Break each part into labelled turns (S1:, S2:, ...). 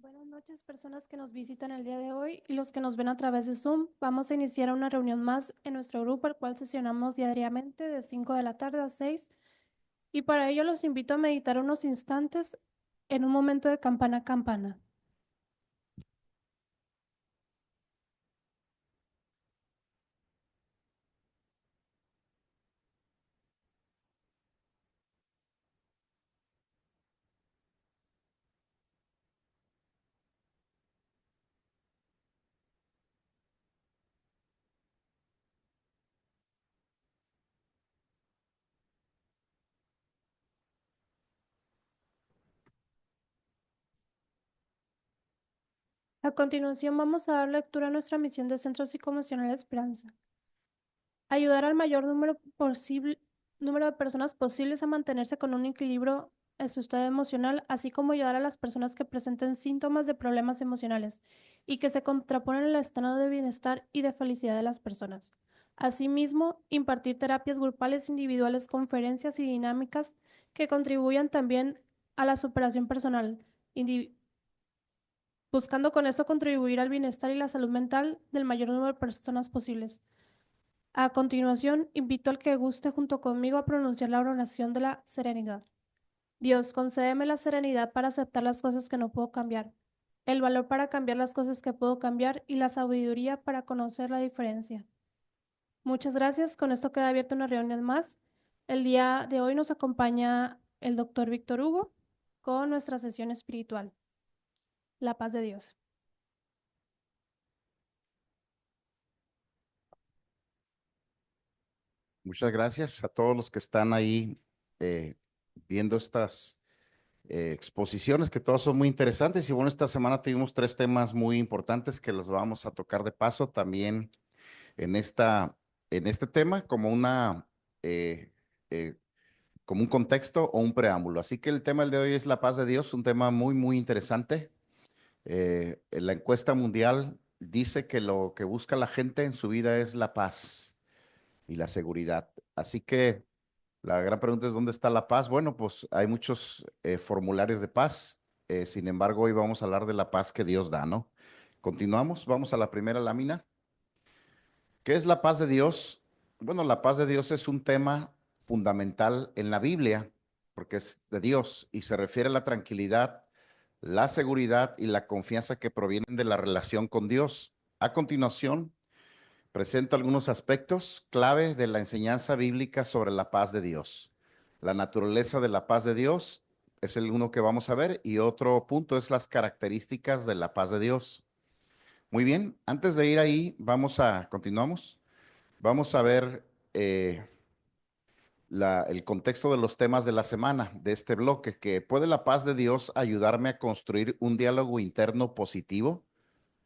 S1: Buenas noches, personas que nos visitan el día de hoy y los que nos ven a través de Zoom. Vamos a iniciar una reunión más en nuestro grupo, el cual sesionamos diariamente de 5 de la tarde a 6. Y para ello los invito a meditar unos instantes en un momento de campana a campana. A continuación vamos a dar lectura a nuestra misión de Centro Psicoemocional Esperanza. Ayudar al mayor número de personas posibles a mantenerse con un equilibrio en su estado emocional, así como ayudar a las personas que presenten síntomas de problemas emocionales y que se contraponen al estado de bienestar y de felicidad de las personas. Asimismo, impartir terapias grupales, individuales, conferencias y dinámicas que contribuyan también a la superación personal, buscando con esto contribuir al bienestar y la salud mental del mayor número de personas posibles. A continuación, invito al que guste junto conmigo a pronunciar la oración de la serenidad. Dios, concédeme la serenidad para aceptar las cosas que no puedo cambiar, el valor para cambiar las cosas que puedo cambiar y la sabiduría para conocer la diferencia. Muchas gracias. Con esto queda abierta una reunión más. El día de hoy nos acompaña el doctor Víctor Hugo con nuestra sesión espiritual. La paz de Dios.
S2: Muchas gracias a todos los que están ahí eh, viendo estas exposiciones, que todas son muy interesantes. Y bueno, esta semana tuvimos tres temas muy importantes que los vamos a tocar de paso también en en este tema eh, eh, como un contexto o un preámbulo. Así que el tema del de hoy es la paz de Dios, un tema muy interesante. La encuesta mundial dice que lo que busca la gente en su vida es la paz y la seguridad. Así que la gran pregunta es, ¿dónde está la paz? Bueno, pues hay muchos formularios de paz. Sin embargo, hoy vamos a hablar de la paz que Dios da, ¿no? Continuamos, vamos a la primera lámina. ¿Qué es la paz de Dios? Bueno, la paz de Dios es un tema fundamental en la Biblia, porque es de Dios y se refiere a la tranquilidad, la seguridad y la confianza que provienen de la relación con Dios. A continuación, presento algunos aspectos clave de la enseñanza bíblica sobre la paz de Dios. La naturaleza de la paz de Dios es el uno que vamos a ver y otro punto es las características de la paz de Dios. Muy bien, antes de ir ahí, continuamos. Vamos a ver el contexto de los temas de la semana, de este bloque, que ¿puede la paz de Dios ayudarme a construir un diálogo interno positivo?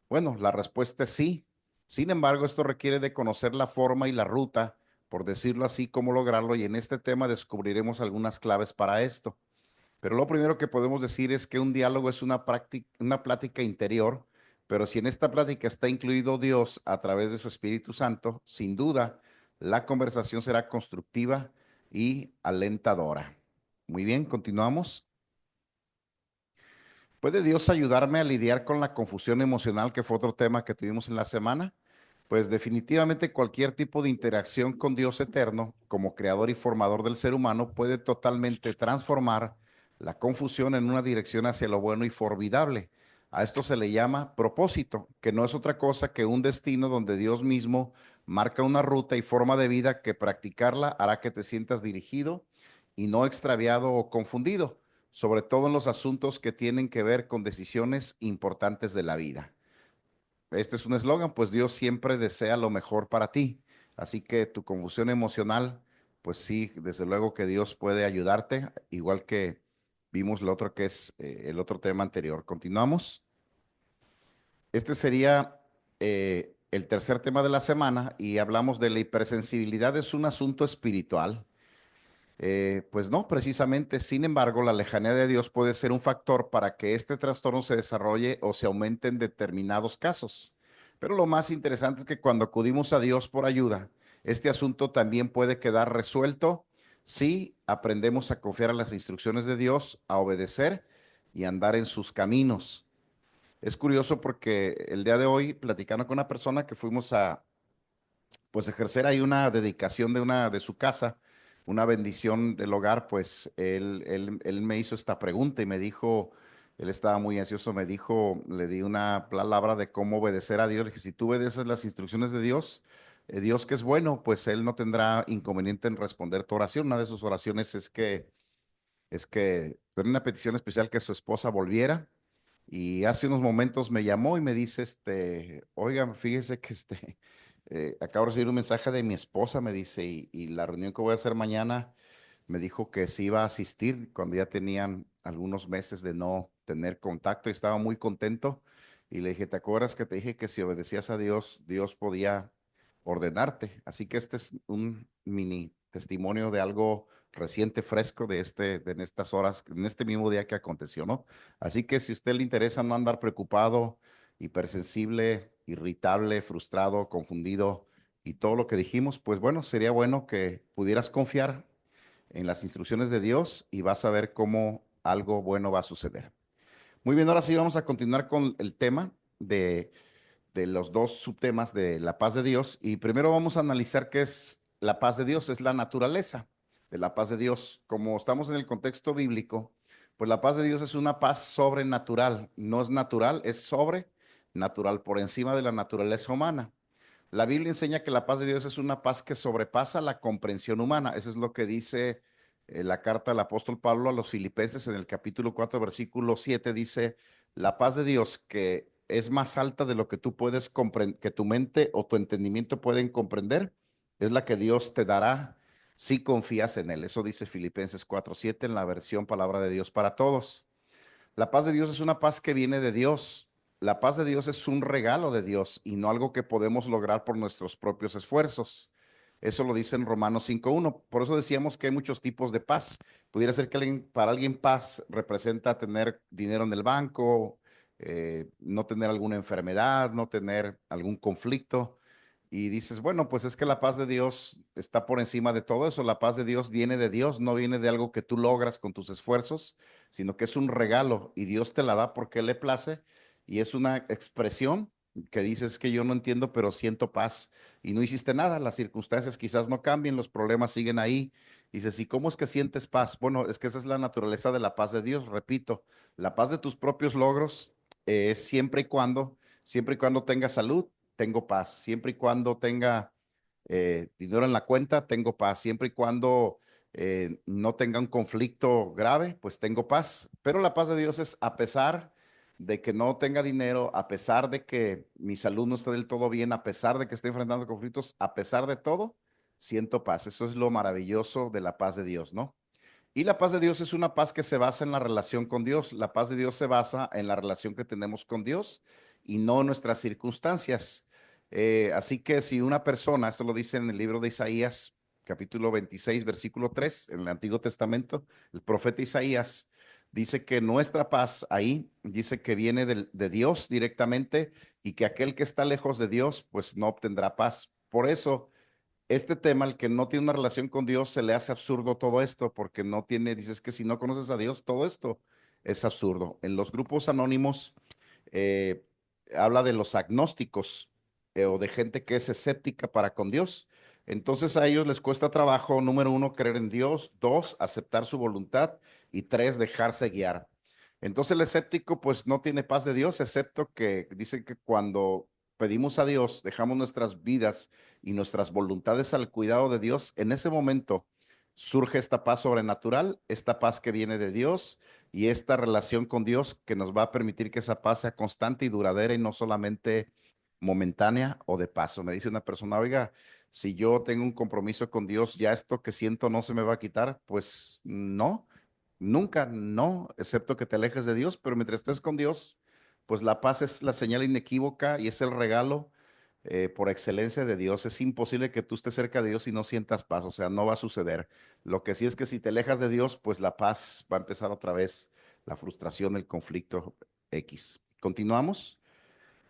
S2: Bueno, la respuesta es sí. Sin embargo, esto requiere de conocer la forma y la ruta, por decirlo así, cómo lograrlo, y en este tema descubriremos algunas claves para esto. Pero lo primero que podemos decir es que un diálogo es una plática interior, pero si en esta plática está incluido Dios a través de su Espíritu Santo, sin duda, la conversación será constructiva y alentadora. Muy bien, continuamos. ¿Puede Dios ayudarme a lidiar con la confusión emocional, que fue otro tema que tuvimos en la semana? Pues definitivamente cualquier tipo de interacción con Dios eterno, como creador y formador del ser humano, puede totalmente transformar la confusión en una dirección hacia lo bueno y formidable. A esto se le llama propósito, que no es otra cosa que un destino donde Dios mismo marca una ruta y forma de vida que practicarla hará que te sientas dirigido y no extraviado o confundido, sobre todo en los asuntos que tienen que ver con decisiones importantes de la vida. Este es un eslogan, pues Dios siempre desea lo mejor para ti. Así que tu confusión emocional, pues sí, desde luego que Dios puede ayudarte, igual que vimos lo otro que es el otro tema anterior. Continuamos. Este sería el tercer tema de la semana y hablamos de la hipersensibilidad. ¿Es un asunto espiritual? Pues no, precisamente. Sin embargo, la lejanía de Dios puede ser un factor para que este trastorno se desarrolle o se aumente en determinados casos. Pero lo más interesante es que cuando acudimos a Dios por ayuda, este asunto también puede quedar resuelto si aprendemos a confiar en las instrucciones de Dios, a obedecer y andar en sus caminos. Es curioso porque el día de hoy, platicando con una persona que fuimos a, pues, ejercer ahí una dedicación de su casa, una bendición del hogar, pues, él me hizo esta pregunta y me dijo, él estaba muy ansioso, me dijo, le di una palabra de cómo obedecer a Dios. Le dije, si tú obedeces las instrucciones de Dios, Dios que es bueno, pues Él no tendrá inconveniente en responder tu oración. Una de sus oraciones es que tenía una petición especial que su esposa volviera. Y hace unos momentos me llamó y me dice, oiga, fíjese que acabo de recibir un mensaje de mi esposa, me dice, y la reunión que voy a hacer mañana, me dijo que sí iba a asistir cuando ya tenían algunos meses de no tener contacto y estaba muy contento. Y le dije, ¿te acuerdas que te dije que si obedecías a Dios, Dios podía ordenarte? Así que este es un mini testimonio de algo reciente, fresco de en estas horas, en este mismo día que aconteció, ¿no? Así que si a usted le interesa no andar preocupado, hipersensible, irritable, frustrado, confundido y todo lo que dijimos, pues bueno, sería bueno que pudieras confiar en las instrucciones de Dios y vas a ver cómo algo bueno va a suceder. Muy bien, ahora sí vamos a continuar con el tema de los dos subtemas de la paz de Dios. Y primero vamos a analizar qué es la paz de Dios, es la naturaleza de la paz de Dios. Como estamos en el contexto bíblico, pues la paz de Dios es una paz sobrenatural, no es natural, es sobrenatural, por encima de la naturaleza humana. La Biblia enseña que la paz de Dios es una paz que sobrepasa la comprensión humana. Eso es lo que dice la carta del apóstol Pablo a los Filipenses en el capítulo 4, versículo 7. Dice, la paz de Dios que es más alta de lo que tú puedes comprender, que tu mente o tu entendimiento pueden comprender, es la que Dios te dará si confías en Él. Eso dice Filipenses 4:7 en la versión Palabra de Dios para Todos. La paz de Dios es una paz que viene de Dios. La paz de Dios es un regalo de Dios y no algo que podemos lograr por nuestros propios esfuerzos. Eso lo dice en Romanos 5:1. Por eso decíamos que hay muchos tipos de paz. Pudiera ser que para alguien paz representa tener dinero en el banco, no tener alguna enfermedad, no tener algún conflicto. Y dices, bueno, pues es que la paz de Dios está por encima de todo eso. La paz de Dios, no viene de algo que tú logras con tus esfuerzos, sino que es un regalo y Dios te la da porque Él le place y es una expresión que dices que yo no entiendo, pero siento paz y no hiciste nada. Las circunstancias quizás no cambien, los problemas siguen ahí. Dices, ¿y cómo es que sientes paz? Bueno, es que esa es la naturaleza de la paz de Dios. Repito, la paz de tus propios logros es siempre y cuando tengas salud tengo paz. Siempre y cuando tenga dinero en la cuenta, tengo paz. Siempre y cuando no tenga un conflicto grave, pues tengo paz. Pero la paz de Dios es a pesar de que no tenga dinero, a pesar de que mi salud no esté del todo bien, a pesar de que esté enfrentando conflictos, a pesar de todo, siento paz. Eso es lo maravilloso de la paz de Dios, ¿no? Y la paz de Dios es una paz que se basa en la relación con Dios. La paz de Dios se basa en la relación que tenemos con Dios y no en nuestras circunstancias. Así que si una persona, esto lo dice en el libro de Isaías, capítulo 26, versículo 3, en el Antiguo Testamento, el profeta Isaías dice que nuestra paz ahí, dice que viene de Dios directamente y que aquel que está lejos de Dios, pues no obtendrá paz. Por eso este tema, el que no tiene una relación con Dios, se le hace absurdo todo esto, porque no tiene, dices que si no conoces a Dios, todo esto es absurdo. En los grupos anónimos eh, habla de los agnósticos o de gente que es escéptica para con Dios. Entonces a ellos les cuesta trabajo, número uno, creer en Dios, dos, aceptar su voluntad y tres, dejarse guiar. Entonces el escéptico pues no tiene paz de Dios, excepto que dice que cuando pedimos a Dios, dejamos nuestras vidas y nuestras voluntades al cuidado de Dios, en ese momento surge esta paz sobrenatural, esta paz que viene de Dios y esta relación con Dios que nos va a permitir que esa paz sea constante y duradera y no solamente momentánea o de paso. Me dice una persona, oiga, si yo tengo un compromiso con Dios, ya esto que siento no se me va a quitar. Pues no, nunca, no, excepto que te alejes de Dios, pero mientras estés con Dios, pues la paz es la señal inequívoca y es el regalo por excelencia de Dios. Es imposible que tú estés cerca de Dios y no sientas paz, o sea, no va a suceder. Lo que sí es que si te alejas de Dios, pues la paz va a empezar otra vez, la frustración, el conflicto X. Continuamos.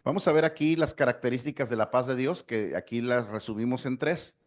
S2: Vamos a ver aquí las características de la paz de Dios, que aquí las resumimos en tres.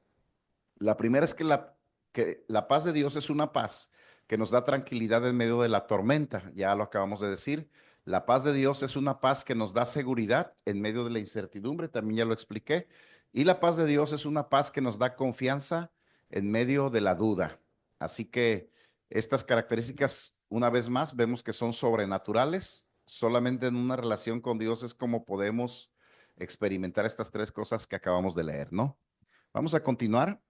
S2: La primera es que la paz de Dios es una paz que nos da tranquilidad en medio de la tormenta, ya lo acabamos de decir. La paz de Dios es una paz que nos da seguridad en medio de la incertidumbre, también ya lo expliqué. Y la paz de Dios es una paz que nos da confianza en medio de la duda. Así que estas características, una vez más, vemos que son sobrenaturales. Solamente en una relación con Dios es como podemos experimentar estas tres cosas que acabamos de leer, ¿no? Vamos a continuar.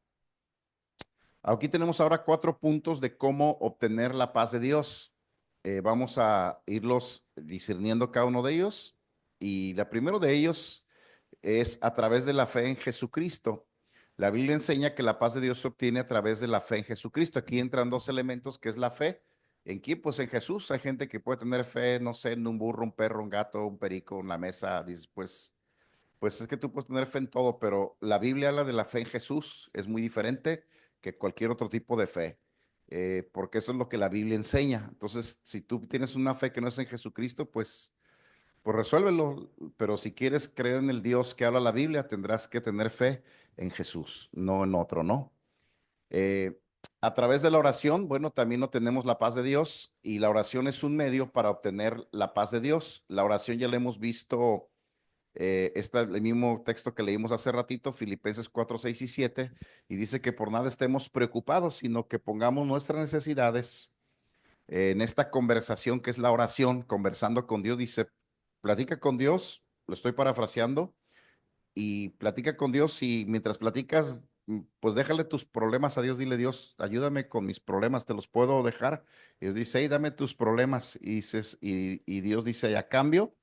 S2: Aquí tenemos ahora 4 puntos de cómo obtener la paz de Dios. Vamos a irlos discerniendo cada uno de ellos. Y la primero de ellos es a través de la fe en Jesucristo. La Biblia enseña que la paz de Dios se obtiene a través de la fe en Jesucristo. Aquí entran dos elementos, que es la fe. ¿En quién? Pues en Jesús. Hay gente que puede tener fe, no sé, en un burro, un perro, un gato, un perico, en la mesa. Dices, pues es que tú puedes tener fe en todo, pero la Biblia habla de la fe en Jesús. Es muy diferente que cualquier otro tipo de fe, porque eso es lo que la Biblia enseña. Entonces, si tú tienes una fe que no es en Jesucristo, pues resuélvelo. Pero si quieres creer en el Dios que habla la Biblia, tendrás que tener fe en Jesús, no en otro, ¿no? Eh, a través de la oración, bueno, también no tenemos la paz de Dios y la oración es un medio para obtener la paz de Dios. La oración ya la hemos visto, está el mismo texto que leímos hace ratito, Filipenses 4, 6 y 7, y dice que por nada estemos preocupados, sino que pongamos nuestras necesidades en esta conversación que es la oración, conversando con Dios. Dice, platica con Dios, lo estoy parafraseando, y platica con Dios y mientras platicas, pues déjale tus problemas a Dios, dile: Dios, ayúdame con mis problemas, te los puedo dejar. Y Dios dice: hey, dame tus problemas. Y dices, y Dios dice: y a cambio,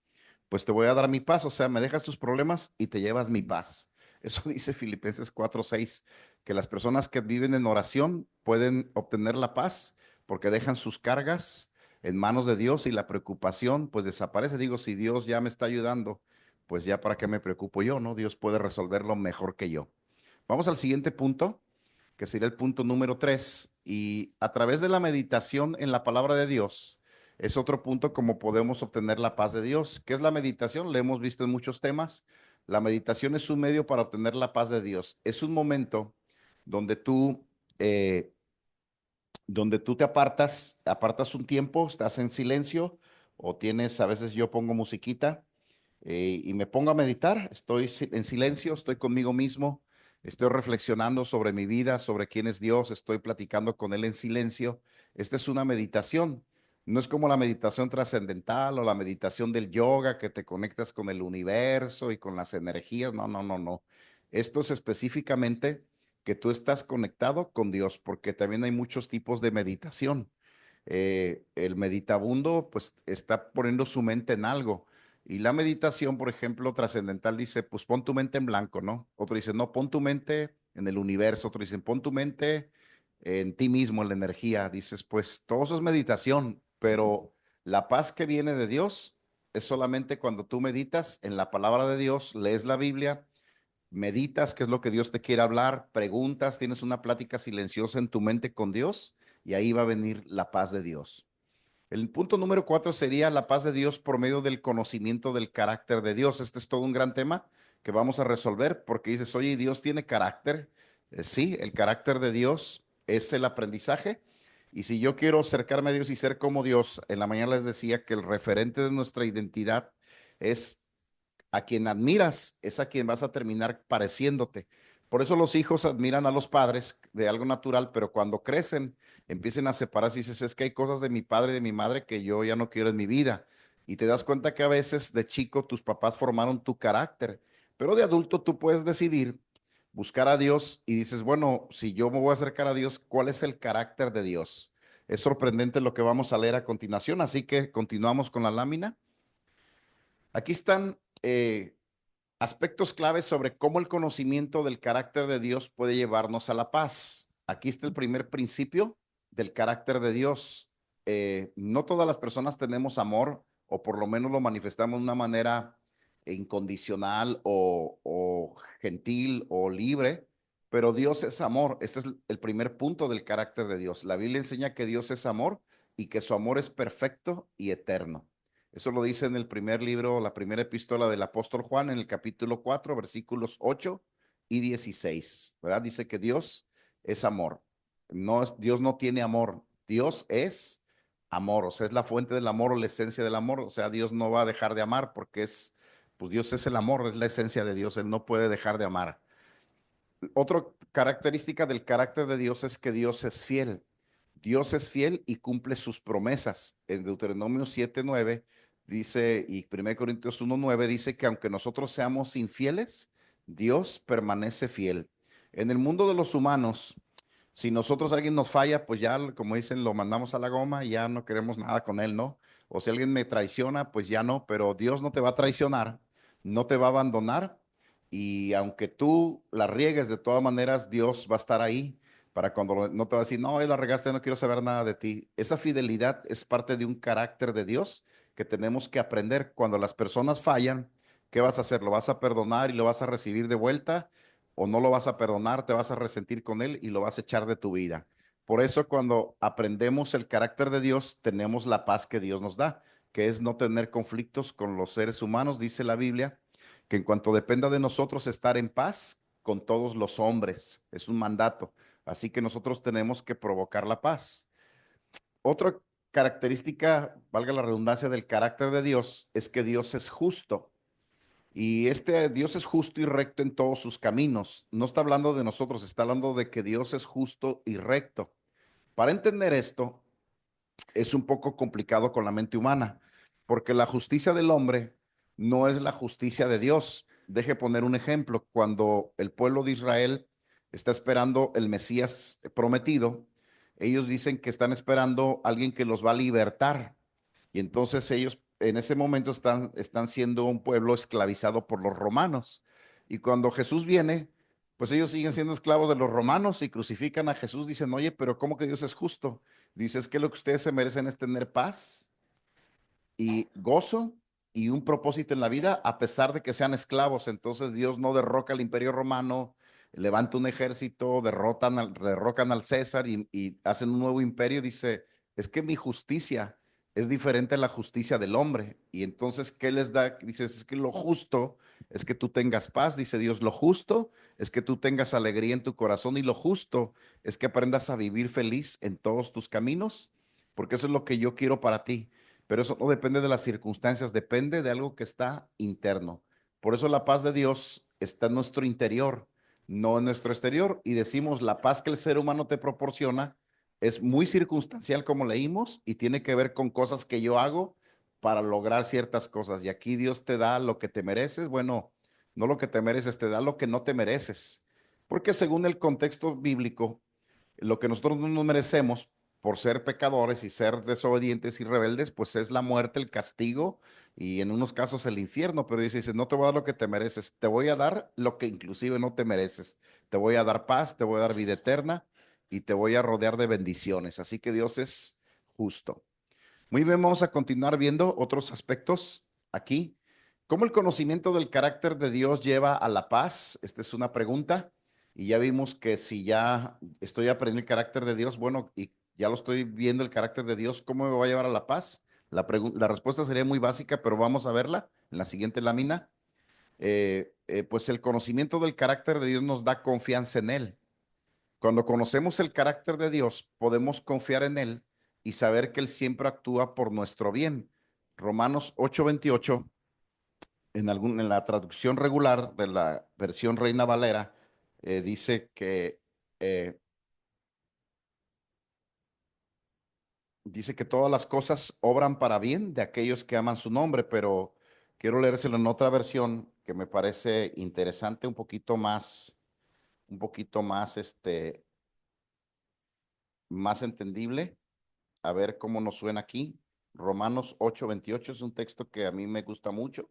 S2: pues te voy a dar mi paz, o sea, me dejas tus problemas y te llevas mi paz. Eso dice Filipenses 4:6, que las personas que viven en oración pueden obtener la paz porque dejan sus cargas en manos de Dios y la preocupación pues desaparece. Digo, si Dios ya me está ayudando, pues ya para qué me preocupo yo, ¿no? Dios puede resolverlo mejor que yo. Vamos al siguiente punto, que sería el punto número 3, y a través de la meditación en la palabra de Dios, es otro punto como podemos obtener la paz de Dios. ¿Qué es la meditación? Lo hemos visto en muchos temas. La meditación es un medio para obtener la paz de Dios. Es un momento donde eh, tú te apartas un tiempo, estás en silencio o tienes, a veces yo pongo musiquita, y me pongo a meditar, estoy en silencio, estoy conmigo mismo, estoy reflexionando sobre mi vida, sobre quién es Dios, estoy platicando con Él en silencio. Esta es una meditación. No es como la meditación trascendental o la meditación del yoga que te conectas con el universo y con las energías. No, no, no, no. Esto es específicamente que tú estás conectado con Dios, porque también hay muchos tipos de meditación. El meditabundo pues está poniendo su mente en algo. Y la meditación, por ejemplo, trascendental dice, pues pon tu mente en blanco, ¿no? Otro dice, no, pon tu mente en el universo. Otro dice, pon tu mente en ti mismo, en la energía. Dices, pues todo eso es meditación, pero la paz que viene de Dios es solamente cuando tú meditas en la palabra de Dios, lees la Biblia, meditas qué es lo que Dios te quiere hablar, preguntas, tienes una plática silenciosa en tu mente con Dios y ahí va a venir la paz de Dios. El punto número 4 sería la paz de Dios por medio del conocimiento del carácter de Dios. Este es todo un gran tema que vamos a resolver porque dices, oye, ¿Dios tiene carácter? Sí, el carácter de Dios es el aprendizaje. Y si yo quiero acercarme a Dios y ser como Dios, en la mañana les decía que el referente de nuestra identidad es a quien admiras, es a quien vas a terminar pareciéndote. Por eso los hijos admiran a los padres de algo natural, pero cuando crecen, empiecen a separarse y dices, es que hay cosas de mi padre y de mi madre que yo ya no quiero en mi vida. Y te das cuenta que a veces de chico tus papás formaron tu carácter, pero de adulto tú puedes decidir buscar a Dios y dices, bueno, si yo me voy a acercar a Dios, ¿cuál es el carácter de Dios? Es sorprendente lo que vamos a leer a continuación, así que continuamos con la lámina. Aquí están aspectos claves sobre cómo el conocimiento del carácter de Dios puede llevarnos a la paz. Aquí está el primer principio del carácter de Dios. No todas las personas tenemos amor, o por lo menos lo manifestamos de una manera incondicional o gentil o libre, pero Dios es amor. Este es el primer punto del carácter de Dios. La Biblia enseña que Dios es amor y que su amor es perfecto y eterno. Eso lo dice en el primer libro, la primera epístola del apóstol Juan, en el capítulo 4, versículos 8 y 16, ¿verdad? Dice que Dios es amor. No, Dios no tiene amor. Dios es amor, o sea, es la fuente del amor o la esencia del amor, o sea, Dios no va a dejar de amar porque pues Dios es el amor, es la esencia de Dios, Él no puede dejar de amar. Otra característica del carácter de Dios es que Dios es fiel. Dios es fiel y cumple sus promesas. En Deuteronomio 7:9 dice, y 1 Corintios 1:9 dice que aunque nosotros seamos infieles, Dios permanece fiel. En el mundo de los humanos, si nosotros alguien nos falla, pues ya, como dicen, lo mandamos a la goma y ya no queremos nada con él, ¿no? O si alguien me traiciona, pues ya no, pero Dios no te va a traicionar, no te va a abandonar y aunque tú la riegues de todas maneras, Dios va a estar ahí para cuando no te va a decir, no, la regaste, no quiero saber nada de ti. Esa fidelidad es parte de un carácter de Dios que tenemos que aprender. Cuando las personas fallan, ¿qué vas a hacer? ¿Lo vas a perdonar y lo vas a recibir de vuelta? ¿O no lo vas a perdonar, te vas a resentir con él y lo vas a echar de tu vida? Por eso cuando aprendemos el carácter de Dios, tenemos la paz que Dios nos da, que es no tener conflictos con los seres humanos, dice la Biblia que en cuanto dependa de nosotros estar en paz con todos los hombres, es un mandato. Así que nosotros tenemos que provocar la paz. Otra característica, valga la redundancia, del carácter de Dios es que Dios es justo. Y este Dios es justo y recto en todos sus caminos. No está hablando de nosotros, está hablando de que Dios es justo y recto. Para entender esto, es un poco complicado con la mente humana, porque la justicia del hombre no es la justicia de Dios. Deje poner un ejemplo. Cuando el pueblo de Israel está esperando el Mesías prometido, ellos dicen que están esperando a alguien que los va a libertar. Y entonces ellos en ese momento están siendo un pueblo esclavizado por los romanos. Y cuando Jesús viene, pues ellos siguen siendo esclavos de los romanos y crucifican a Jesús. Dicen, oye, pero ¿cómo que Dios es justo? Dice, es que lo que ustedes se merecen es tener paz y gozo y un propósito en la vida, a pesar de que sean esclavos. Entonces Dios no derroca al imperio romano, levanta un ejército, derrocan al César y hacen un nuevo imperio. Dice, es que mi justicia es diferente a la justicia del hombre. Y entonces, ¿qué les da? Dice, es que lo justo es que tú tengas paz, dice Dios, lo justo es que tú tengas alegría en tu corazón y lo justo es que aprendas a vivir feliz en todos tus caminos, porque eso es lo que yo quiero para ti. Pero eso no depende de las circunstancias, depende de algo que está interno. Por eso la paz de Dios está en nuestro interior, no en nuestro exterior. Y decimos, la paz que el ser humano te proporciona es muy circunstancial, como leímos, y tiene que ver con cosas que yo hago para lograr ciertas cosas. Y aquí Dios te da lo que te mereces. Bueno, no lo que te mereces, te da lo que no te mereces. Porque según el contexto bíblico, lo que nosotros no nos merecemos por ser pecadores y ser desobedientes y rebeldes, pues es la muerte, el castigo y en unos casos el infierno. Pero dice, no te voy a dar lo que te mereces, te voy a dar lo que inclusive no te mereces. Te voy a dar paz, te voy a dar vida eterna y te voy a rodear de bendiciones. Así que Dios es justo. Muy bien, vamos a continuar viendo otros aspectos aquí. ¿Cómo el conocimiento del carácter de Dios lleva a la paz? Esta es una pregunta. Y ya vimos que si ya estoy aprendiendo el carácter de Dios, bueno, y ya lo estoy viendo el carácter de Dios, ¿cómo me va a llevar a la paz? La respuesta sería muy básica, pero vamos a verla en la siguiente lámina. Pues el conocimiento del carácter de Dios nos da confianza en Él. Cuando conocemos el carácter de Dios, podemos confiar en Él y saber que Él siempre actúa por nuestro bien. Romanos 8:28, en la traducción regular de la versión Reina Valera, dice eh, dice que todas las cosas obran para bien de aquellos que aman su nombre, pero quiero leérselo en otra versión que me parece interesante, un poquito más, más entendible. A ver cómo nos suena aquí. Romanos 8:28 es un texto que a mí me gusta mucho,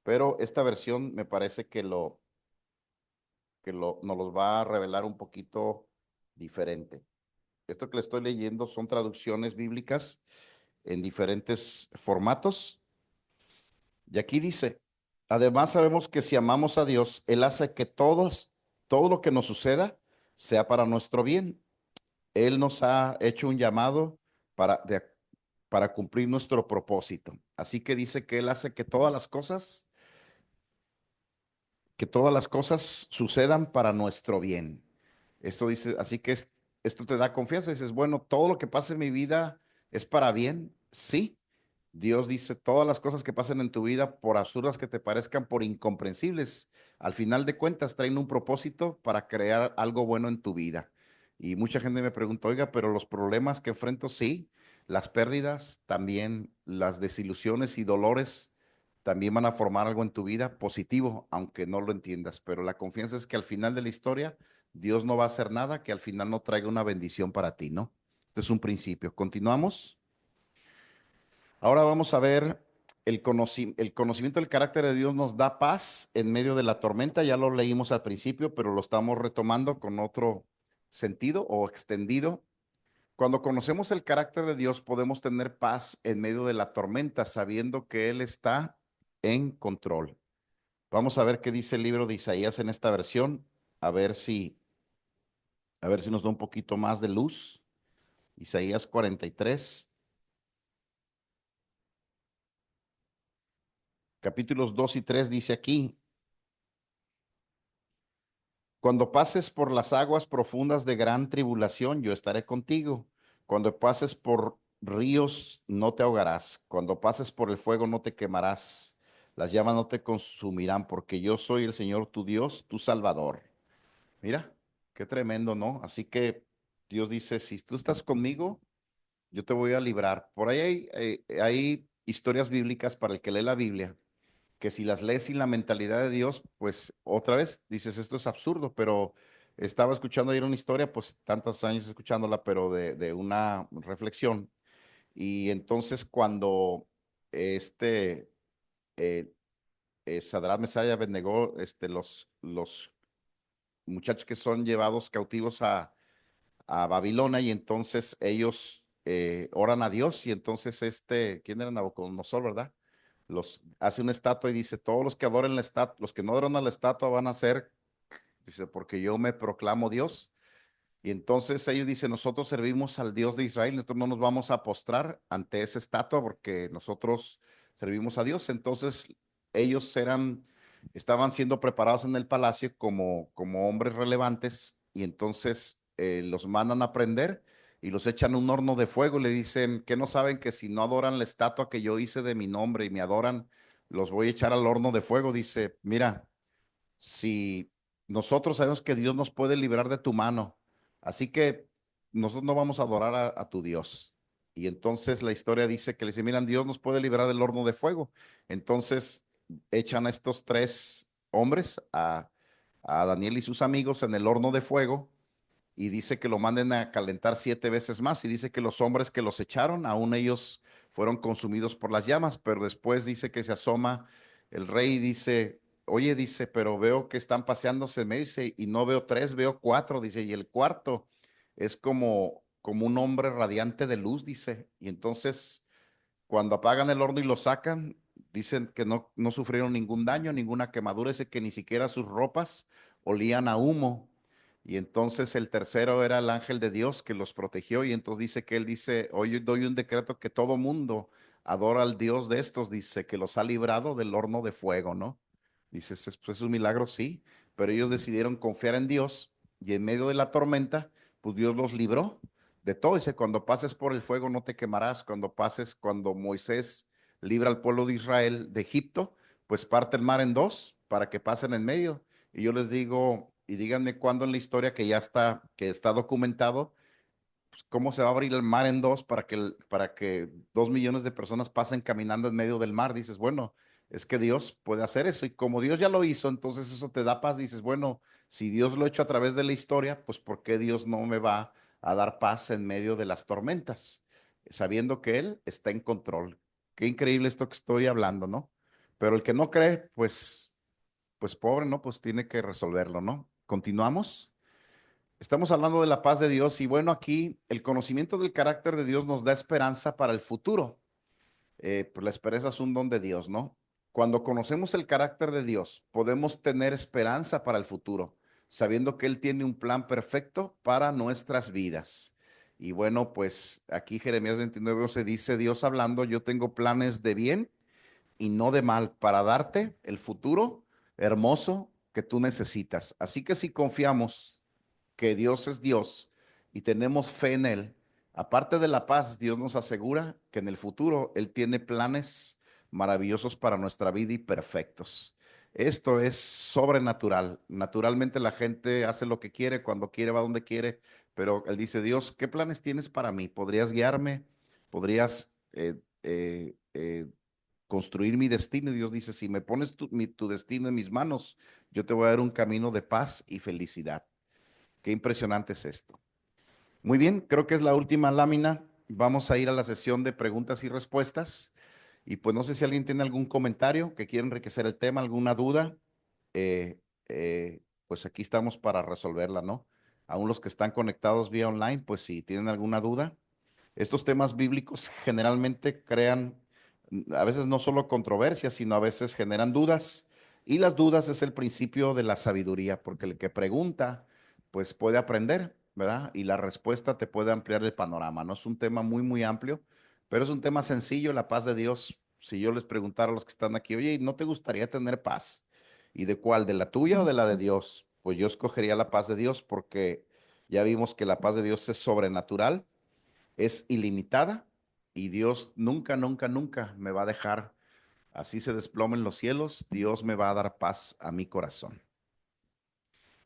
S2: pero esta versión me parece nos los va a revelar un poquito diferente. Esto que le estoy leyendo son traducciones bíblicas en diferentes formatos. Y aquí dice, además sabemos que si amamos a Dios, Él hace que todo lo que nos suceda sea para nuestro bien. Él nos ha hecho un llamado para, de, para cumplir nuestro propósito. Así que dice que Él hace que todas las cosas sucedan para nuestro bien. Esto dice, así que esto te da confianza. Dices, bueno, todo lo que pase en mi vida ¿Es para bien? Sí. Dios dice, todas las cosas que pasan en tu vida, por absurdas que te parezcan, por incomprensibles, al final de cuentas traen un propósito para crear algo bueno en tu vida. Y mucha gente me pregunta, oiga, pero los problemas que enfrento, sí, las pérdidas, también las desilusiones y dolores, también van a formar algo en tu vida positivo, aunque no lo entiendas. Pero la confianza es que al final de la historia, Dios no va a hacer nada que al final no traiga una bendición para ti, ¿no? Este es un principio. Continuamos. Ahora vamos a ver el conocimiento del carácter de Dios nos da paz en medio de la tormenta. Ya lo leímos al principio, pero lo estamos retomando con otro sentido o extendido. Cuando conocemos el carácter de Dios, podemos tener paz en medio de la tormenta, sabiendo que Él está en control. Vamos a ver qué dice el libro de Isaías en esta versión, a ver si, a ver si nos da un poquito más de luz. Isaías 43, capítulos 2 y 3 dice aquí: Cuando pases por las aguas profundas de gran tribulación, yo estaré contigo. Cuando pases por ríos, no te ahogarás. Cuando pases por el fuego, no te quemarás. Las llamas no te consumirán, porque yo soy el Señor tu Dios, tu Salvador. Mira, qué tremendo, ¿no? Así que Dios dice, si tú estás conmigo, yo te voy a librar. Por ahí hay historias bíblicas para el que lee la Biblia que si las lees sin la mentalidad de Dios, pues otra vez dices, esto es absurdo, pero estaba escuchando ayer una historia, pues tantos años escuchándola, pero de una reflexión. Y entonces cuando este eh, Sadrach, Mesach y Abednego, los muchachos que son llevados cautivos a Babilonia, y entonces ellos oran a Dios, y entonces ¿quién era Nabucodonosor, verdad? Los hace una estatua y dice, todos los que adoren la estatua, los que no adoran a la estatua van a ser, dice, porque yo me proclamo Dios. Y entonces ellos dicen, nosotros servimos al Dios de Israel, nosotros no nos vamos a postrar ante esa estatua porque nosotros servimos a Dios. Entonces ellos estaban siendo preparados en el palacio como hombres relevantes, y entonces los mandan a prender y los echan a un horno de fuego y le dicen que no saben que si no adoran la estatua que yo hice de mi nombre y me adoran, los voy a echar al horno de fuego. Dice, mira, si nosotros sabemos que Dios nos puede librar de tu mano, así que nosotros no vamos a adorar a tu Dios. Y entonces la historia dice que le dice, miran, Dios nos puede librar del horno de fuego. Entonces echan a estos tres hombres, a Daniel y sus amigos, en el horno de fuego, y dice que lo manden a calentar 7 veces más, y dice que los hombres que los echaron, aún ellos fueron consumidos por las llamas, pero después dice que se asoma el rey y dice, oye, dice, pero veo que están paseándose en medio, dice, y no veo tres, veo cuatro, dice, y el cuarto es como un hombre radiante de luz, dice, y entonces cuando apagan el horno y lo sacan, dicen que no sufrieron ningún daño, ninguna quemadura, dice que ni siquiera sus ropas olían a humo. Y entonces el tercero era el ángel de Dios que los protegió, y entonces dice que él dice, hoy doy un decreto que todo mundo adora al Dios de estos, dice que los ha librado del horno de fuego, ¿no? Dices, es un milagro, sí, pero ellos decidieron confiar en Dios, y en medio de la tormenta, pues Dios los libró de todo. Dice, cuando pases por el fuego no te quemarás. Cuando Moisés libra al pueblo de Israel de Egipto, pues parte el mar en dos para que pasen en medio. Y yo les digo, y díganme cuándo en la historia que ya está, que está documentado, pues, cómo se va a abrir el mar en dos para que 2 millones de personas pasen caminando en medio del mar. Dices, bueno, es que Dios puede hacer eso. Y como Dios ya lo hizo, entonces eso te da paz. Dices, bueno, si Dios lo ha hecho a través de la historia, pues ¿por qué Dios no me va a dar paz en medio de las tormentas? Sabiendo que Él está en control. Qué increíble esto que estoy hablando, ¿no? Pero el que no cree, pues pobre, ¿no? Pues tiene que resolverlo, ¿no? Continuamos. Estamos hablando de la paz de Dios, y bueno, aquí el conocimiento del carácter de Dios nos da esperanza para el futuro. Pues la esperanza es un don de Dios, ¿no? Cuando conocemos el carácter de Dios, podemos tener esperanza para el futuro, sabiendo que Él tiene un plan perfecto para nuestras vidas. Y bueno, pues aquí Jeremías 29 se dice, Dios hablando, yo tengo planes de bien y no de mal para darte el futuro hermoso que tú necesitas. Así que si confiamos que Dios es Dios y tenemos fe en Él, Aparte de la paz, Dios nos asegura que en el futuro Él tiene planes maravillosos para nuestra vida y perfectos. Esto es sobrenatural. Naturalmente la gente hace lo que quiere, cuando quiere, va donde quiere, pero Él dice, Dios, ¿qué planes tienes para mí? ¿Podrías guiarme? ¿Podrías construir mi destino? Y Dios dice, si me pones tu destino en mis manos, yo te voy a dar un camino de paz y felicidad. Qué impresionante es esto. Muy bien, creo que es la última lámina. Vamos a ir a la sesión de preguntas y respuestas. Y pues no sé si alguien tiene algún comentario que quiera enriquecer el tema, alguna duda. eh, pues aquí estamos para resolverla, ¿no? Aún los que están conectados vía online, pues si tienen alguna duda. Estos temas bíblicos generalmente crean, a veces no solo controversias, sino a veces generan dudas. Y las dudas es el principio de la sabiduría, porque el que pregunta, pues puede aprender, ¿verdad? Y la respuesta te puede ampliar el panorama. No es un tema muy, muy amplio, pero es un tema sencillo, la paz de Dios. Si yo les preguntara a los que están aquí, oye, ¿no te gustaría tener paz? ¿Y de cuál? ¿De la tuya o de la de Dios? Pues yo escogería la paz de Dios porque ya vimos que la paz de Dios es sobrenatural, es ilimitada y Dios nunca, nunca, nunca me va a dejar. Así se desplomen los cielos, Dios me va a dar paz a mi corazón.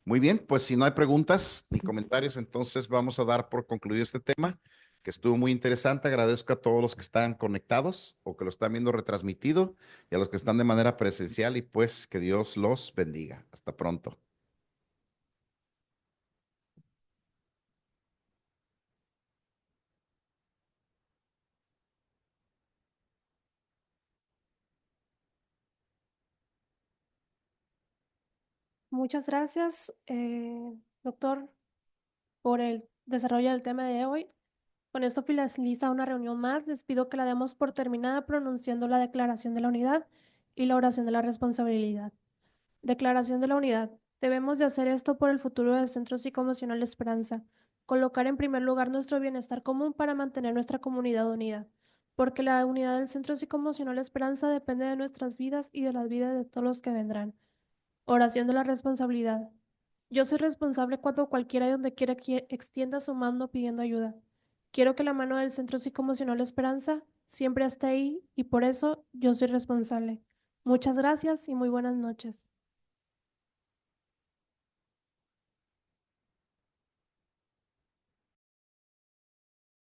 S2: Muy bien, pues si no hay preguntas ni comentarios, entonces vamos a dar por concluido este tema, que estuvo muy interesante. Agradezco a todos los que están conectados o que lo están viendo retransmitido y a los que están de manera presencial y pues que Dios los bendiga. Hasta pronto.
S1: Muchas gracias, doctor, por el desarrollo del tema de hoy. Con esto finaliza una reunión más. Les pido que la demos por terminada pronunciando la declaración de la unidad y la oración de la responsabilidad. Declaración de la unidad. Debemos de hacer esto por el futuro del Centro Psicoemocional Esperanza. Colocar en primer lugar nuestro bienestar común para mantener nuestra comunidad unida. Porque la unidad del Centro Psicoemocional Esperanza depende de nuestras vidas y de las vidas de todos los que vendrán. Oración de la responsabilidad. Yo soy responsable cuando cualquiera y donde quiera que extienda su mano pidiendo ayuda. Quiero que la mano del Centro Psicoemocional Esperanza siempre esté ahí y por eso yo soy responsable. Muchas gracias y muy buenas noches.